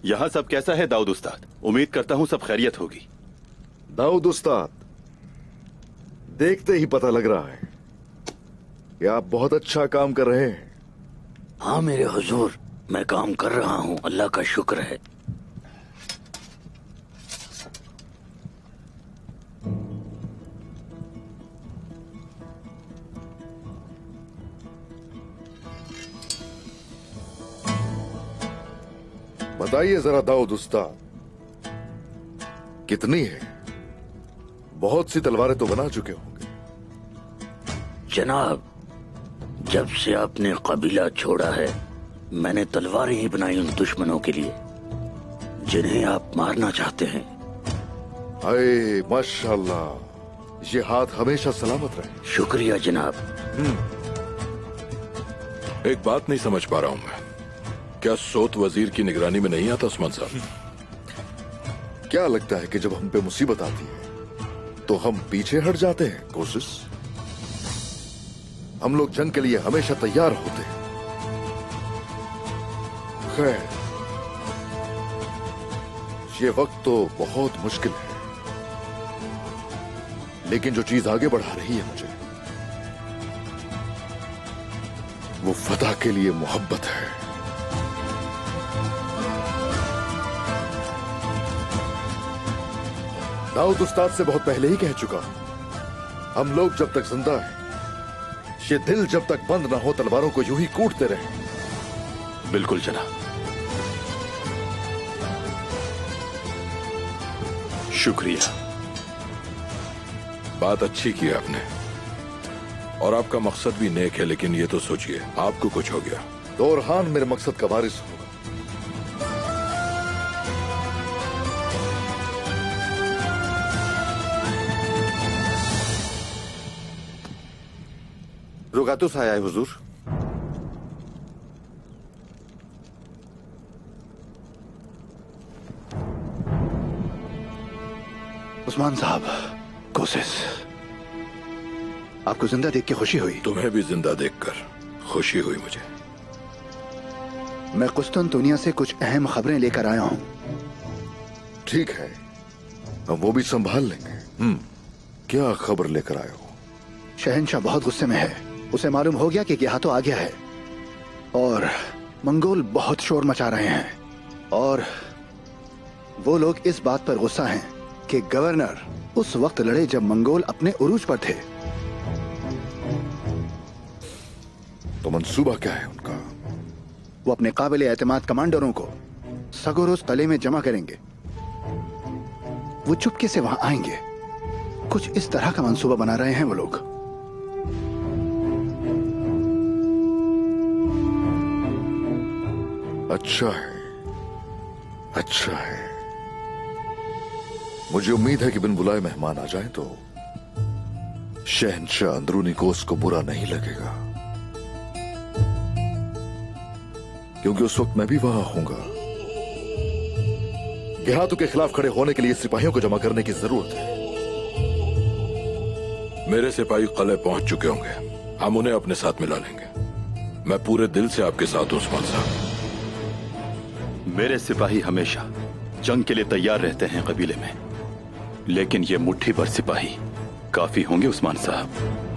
यहाँ सब कैसा है दाऊद उस्ताद? उम्मीद करता हूँ सब खैरियत होगी। दाऊद उस्ताद, देखते ही पता लग रहा है कि आप बहुत अच्छा काम कर रहे हैं। हाँ मेरे हुजूर, मैं काम कर रहा हूँ, अल्लाह का शुक्र है। बताइए जरा दाऊद उस्ताद, कितनी है? बहुत सी तलवारें तो बना चुके होंगे। जनाब, जब से आपने कबीला छोड़ा है, मैंने तलवारें ही बनाई उन दुश्मनों के लिए जिन्हें आप मारना चाहते हैं। अरे माशाल्लाह, ये हाथ हमेशा सलामत रहे। शुक्रिया जनाब। एक बात नहीं समझ पा रहा हूं मैं, क्या सोत वजीर की निगरानी में नहीं आता उस्मान साहब? क्या लगता है कि जब हम पे मुसीबत आती है तो हम पीछे हट जाते हैं? कोशिश, हम लोग जंग के लिए हमेशा तैयार होते हैं। खैर, ये वक्त तो बहुत मुश्किल है, लेकिन जो चीज आगे बढ़ा रही है मुझे, वो फतह के लिए मोहब्बत है। दाऊद उस्ताद से बहुत पहले ही कह चुका, हम लोग जब तक जिंदा हैं, ये दिल जब तक बंद ना हो, तलवारों को यूं ही कूटते रहे। बिल्कुल जनाब। शुक्रिया। बात अच्छी की आपने, और आपका मकसद भी नेक है, लेकिन ये तो सोचिए आपको कुछ हो गया तो ओरहान मेरे मकसद का वारिस होगा। रुगातुस आया है हुजूर। उस्मान साहब, कोशिश, आपको जिंदा देख के खुशी हुई। तुम्हें भी जिंदा देखकर खुशी हुई मुझे। मैं कुस्तुनतुनिया से कुछ अहम खबरें लेकर आया हूं। ठीक है, हम वो भी संभाल लेंगे। क्या खबर लेकर आए हो? शहंशाह बहुत गुस्से में है। उसे मालूम हो गया कि यहाँ तो आ गया है, और मंगोल बहुत शोर मचा रहे हैं, और वो लोग इस बात पर गुस्सा हैं कि गवर्नर उस वक्त लड़े जब मंगोल अपने उरूज पर थे। तो मंसूबा क्या है उनका? वो अपने काबिल एतमाद कमांडरों को सगोरोज किले में जमा करेंगे। वो चुपके से वहां आएंगे। कुछ इस तरह का मंसूबा बना रहे हैं वो लोग। अच्छा है, अच्छा है। मुझे उम्मीद है कि बिन बुलाए मेहमान आ जाएं तो शहंशाह अंदरूनी को उसको बुरा नहीं लगेगा, क्योंकि उस वक्त मैं भी वहां होऊंगा। देहातों के खिलाफ खड़े होने के लिए सिपाहियों को जमा करने की जरूरत है। मेरे सिपाही किले पहुंच चुके होंगे, हम उन्हें अपने साथ मिला लेंगे। मैं पूरे दिल से आपके साथ हूं उस्मान साहब। मेरे सिपाही हमेशा जंग के लिए तैयार रहते हैं कबीले में, लेकिन ये मुट्ठी भर सिपाही काफी होंगे उस्मान साहब।